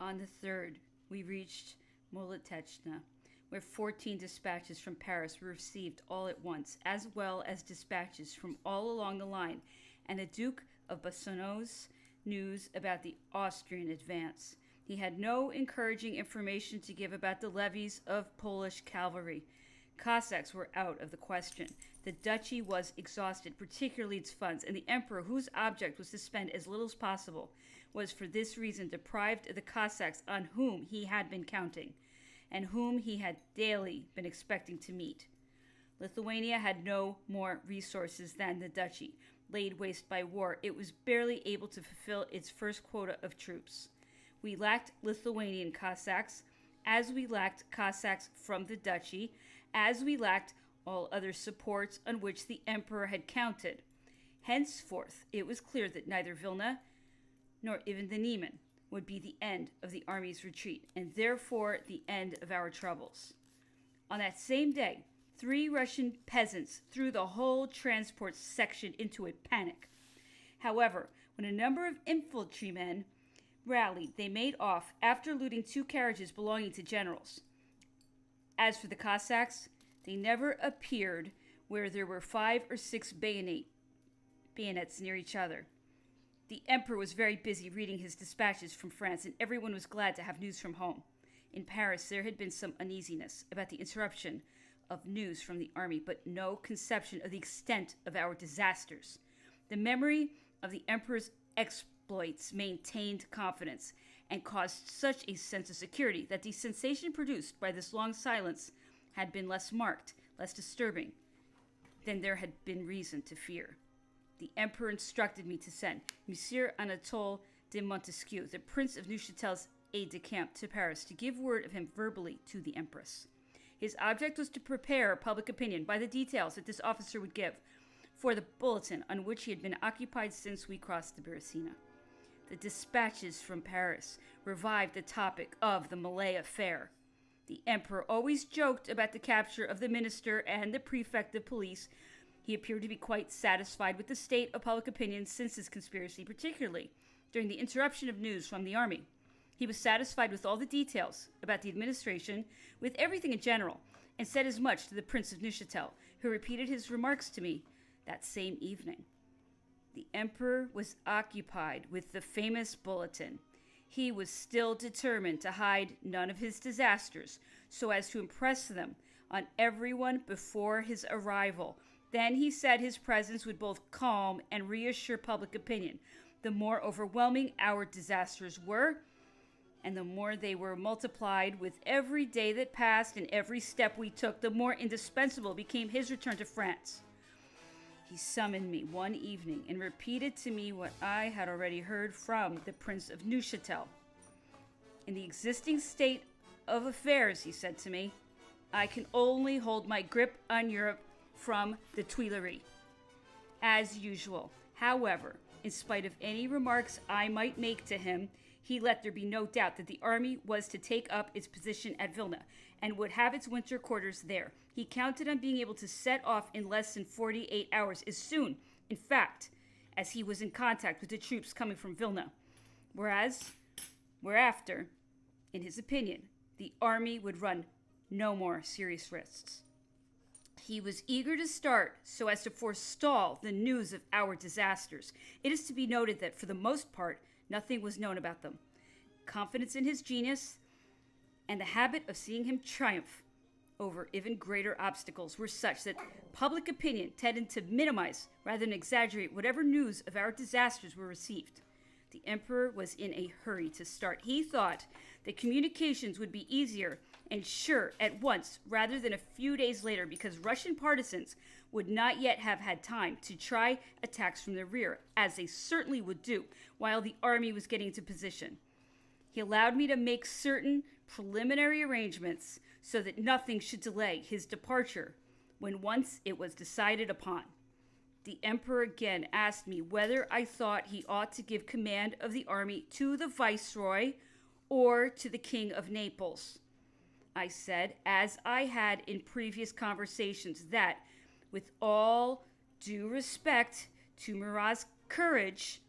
On the 3rd, we reached Molotechna, where 14 dispatches from Paris were received all at once, as well as dispatches from all along the line, and the Duke of Bassano's news about the Austrian advance. He had no encouraging information to give about the levies of Polish cavalry. Cossacks were out of the question. The duchy was exhausted, particularly its funds, and the emperor, whose object was to spend as little as possible, was for this reason deprived of the Cossacks on whom he had been counting, and whom he had daily been expecting to meet. Lithuania had no more resources than the duchy. Laid waste by war, it was barely able to fulfill its first quota of troops. We lacked Lithuanian Cossacks, as we lacked Cossacks from the duchy, as we lacked all other supports on which the emperor had counted. Henceforth, it was clear that neither Vilna nor even the Niemen would be the end of the army's retreat, and therefore the end of our troubles. On that same day, 3 Russian peasants threw the whole transport section into a panic. However, when a number of infantrymen rallied, they made off after looting 2 carriages belonging to generals. As for the Cossacks, they never appeared where there were 5 or 6 bayonets near each other. The emperor was very busy reading his dispatches from France, and everyone was glad to have news from home. In Paris, there had been some uneasiness about the interruption of news from the army, but no conception of the extent of our disasters. The memory of the emperor's exploits maintained confidence and caused such a sense of security that the sensation produced by this long silence had been less marked, less disturbing than there had been reason to fear. The emperor instructed me to send Monsieur Anatole de Montesquieu, the Prince of Neuchâtel's aide-de-camp, to Paris to give word of him verbally to the empress. His object was to prepare public opinion by the details that this officer would give for the bulletin on which he had been occupied since we crossed the Beresina. The dispatches from Paris revived the topic of the Malay affair. The emperor always joked about the capture of the minister and the prefect of police. He appeared to be quite satisfied with the state of public opinion since this conspiracy, particularly during the interruption of news from the army. He was satisfied with all the details about the administration, with everything in general, and said as much to the Prince of Neuchâtel, who repeated his remarks to me that same evening. The emperor was occupied with the famous bulletin. He was still determined to hide none of his disasters, so as to impress them on everyone before his arrival. Then he said his presence would both calm and reassure public opinion. The more overwhelming our disasters were, and the more they were multiplied with every day that passed and every step we took, the more indispensable became his return to France. He summoned me one evening and repeated to me what I had already heard from the Prince of Neuchâtel. In the existing state of affairs, he said to me, I can only hold my grip on Europe from the Tuileries. As usual, however, in spite of any remarks I might make to him, he let there be no doubt that the army was to take up its position at Vilna and would have its winter quarters there. He counted on being able to set off in less than 48 hours, as soon, in fact, as he was in contact with the troops coming from Vilna. Whereafter, in his opinion, the army would run no more serious risks. He was eager to start so as to forestall the news of our disasters. It is to be noted that, for the most part, nothing was known about them. Confidence in his genius and the habit of seeing him triumph over even greater obstacles were such that public opinion tended to minimize rather than exaggerate whatever news of our disasters were received. The emperor was in a hurry to start. He thought that communications would be easier and sure at once rather than a few days later, because Russian partisans would not yet have had time to try attacks from the rear, as they certainly would do while the army was getting into position. He allowed me to make certain preliminary arrangements so that nothing should delay his departure when once it was decided upon. The emperor again asked me whether I thought he ought to give command of the army to the viceroy or to the king of Naples. I said, as I had in previous conversations, that with all due respect to Murat's courage,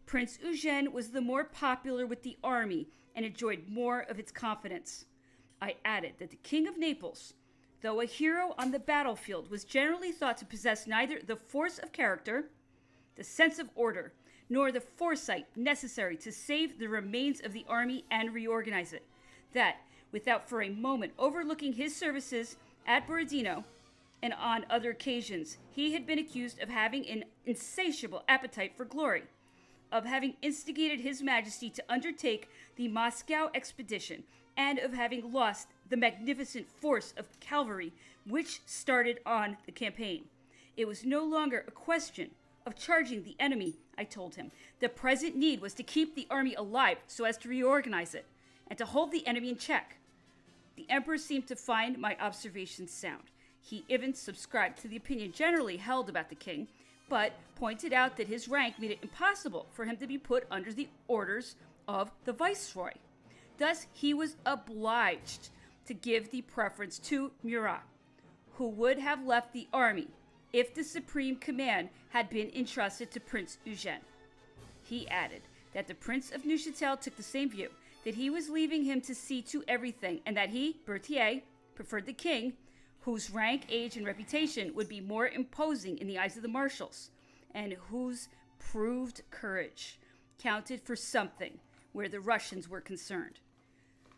Prince Eugene was the more popular with the army and enjoyed more of its confidence. I added that the King of Naples, though a hero on the battlefield, was generally thought to possess neither the force of character, the sense of order, nor the foresight necessary to save the remains of the army and reorganize it. That, without for a moment overlooking his services at Borodino and on other occasions, he had been accused of having an insatiable appetite for glory, of having instigated His Majesty to undertake the Moscow expedition, and of having lost the magnificent force of cavalry which started on the campaign. It was no longer a question of charging the enemy, I told him. The present need was to keep the army alive so as to reorganize it, and to hold the enemy in check. The emperor seemed to find my observations sound. He even subscribed to the opinion generally held about the king, but pointed out that his rank made it impossible for him to be put under the orders of the viceroy. Thus, he was obliged to give the preference to Murat, who would have left the army if the supreme command had been entrusted to Prince Eugene. He added that the Prince of Neuchâtel took the same view, that he was leaving him to see to everything, and that he, Berthier, preferred the king, whose rank, age, and reputation would be more imposing in the eyes of the marshals, and whose proved courage counted for something where the Russians were concerned.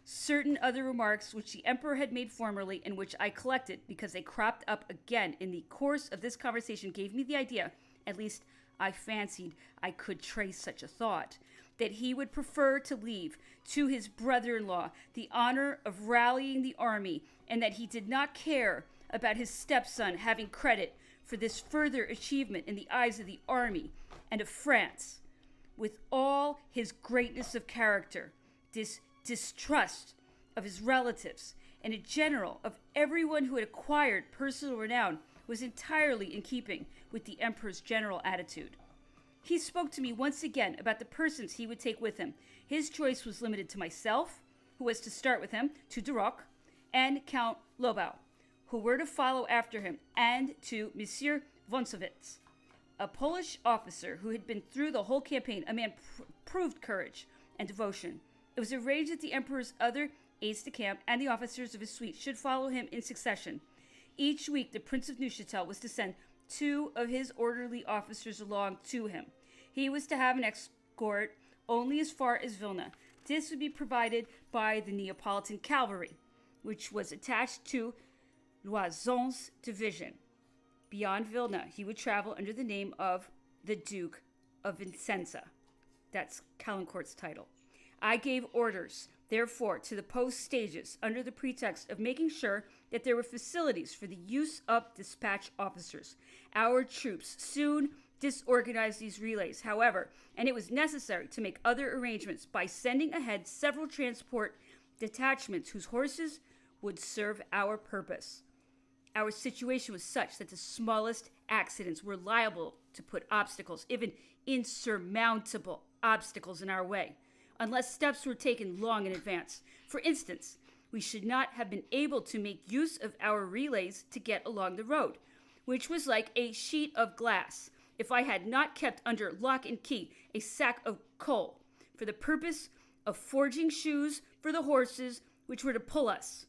Certain other remarks which the emperor had made formerly, and which I collected because they cropped up again in the course of this conversation, gave me the idea, at least I fancied I could trace such a thought, that he would prefer to leave to his brother-in-law the honor of rallying the army, and that he did not care about his stepson having credit for this further achievement in the eyes of the army and of France. With all his greatness of character, this distrust of his relatives, and in general of everyone who had acquired personal renown, was entirely in keeping with the emperor's general attitude. He spoke to me once again about the persons he would take with him. His choice was limited to myself, who was to start with him, to Duroc, and Count Lobau, who were to follow after him, and to Monsieur Vonsovitz, a Polish officer who had been through the whole campaign, a man proved courage and devotion. It was arranged that the emperor's other aides-de-camp and the officers of his suite should follow him in succession. Each week, the Prince of Neuchâtel was to send 2 of his orderly officers along to him. He was to have an escort only as far as Vilna. This would be provided by the Neapolitan cavalry, which was attached to Loison's division. Beyond Vilna, he would travel under the name of the Duke of Vicenza. That's Caulaincourt's title. I gave orders, therefore, to the post stages under the pretext of making sure that there were facilities for the use of dispatch officers. Our troops soon disorganized these relays, however, and it was necessary to make other arrangements by sending ahead several transport detachments whose horses would serve our purpose. Our situation was such that the smallest accidents were liable to put obstacles, even insurmountable obstacles, in our way, unless steps were taken long in advance. For instance, we should not have been able to make use of our relays to get along the road, which was like a sheet of glass, if I had not kept under lock and key a sack of coal for the purpose of forging shoes for the horses which were to pull us.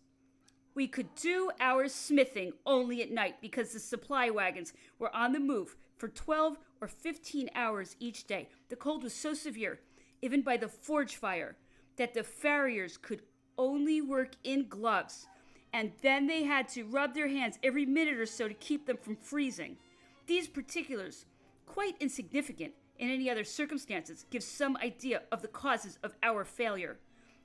We could do our smithing only at night because the supply wagons were on the move for 12 or 15 hours each day. The cold was so severe, even by the forge fire, that the farriers could only work in gloves, and then they had to rub their hands every minute or so to keep them from freezing. These particulars, quite insignificant in any other circumstances, give some idea of the causes of our failure,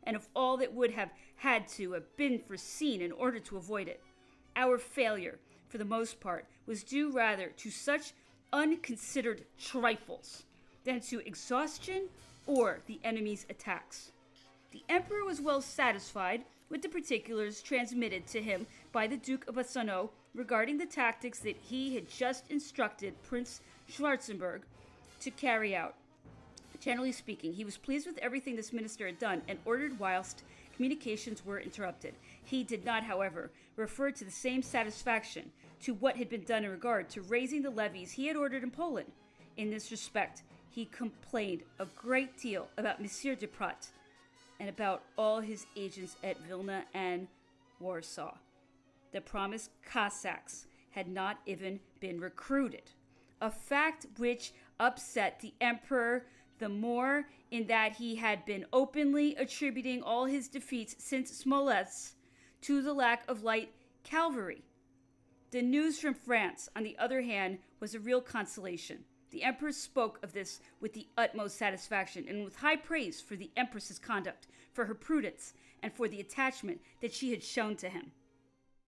and of all that would have had to have been foreseen in order to avoid it. Our failure, for the most part, was due rather to such unconsidered trifles than to exhaustion or the enemy's attacks. The emperor was well satisfied with the particulars transmitted to him by the Duke of Bassano regarding the tactics that he had just instructed Prince Schwarzenberg to carry out. Generally speaking, he was pleased with everything this minister had done and ordered whilst communications were interrupted. He did not, however, refer to the same satisfaction to what had been done in regard to raising the levies he had ordered in Poland. In this respect, he complained a great deal about Monsieur de Prat and about all his agents at Vilna and Warsaw. The promised Cossacks had not even been recruited, a fact which upset the emperor the more in that he had been openly attributing all his defeats since Smolensk to the lack of light cavalry. The news from France, on the other hand, was a real consolation. The emperor spoke of this with the utmost satisfaction and with high praise for the empress's conduct, for her prudence, and for the attachment that she had shown to him.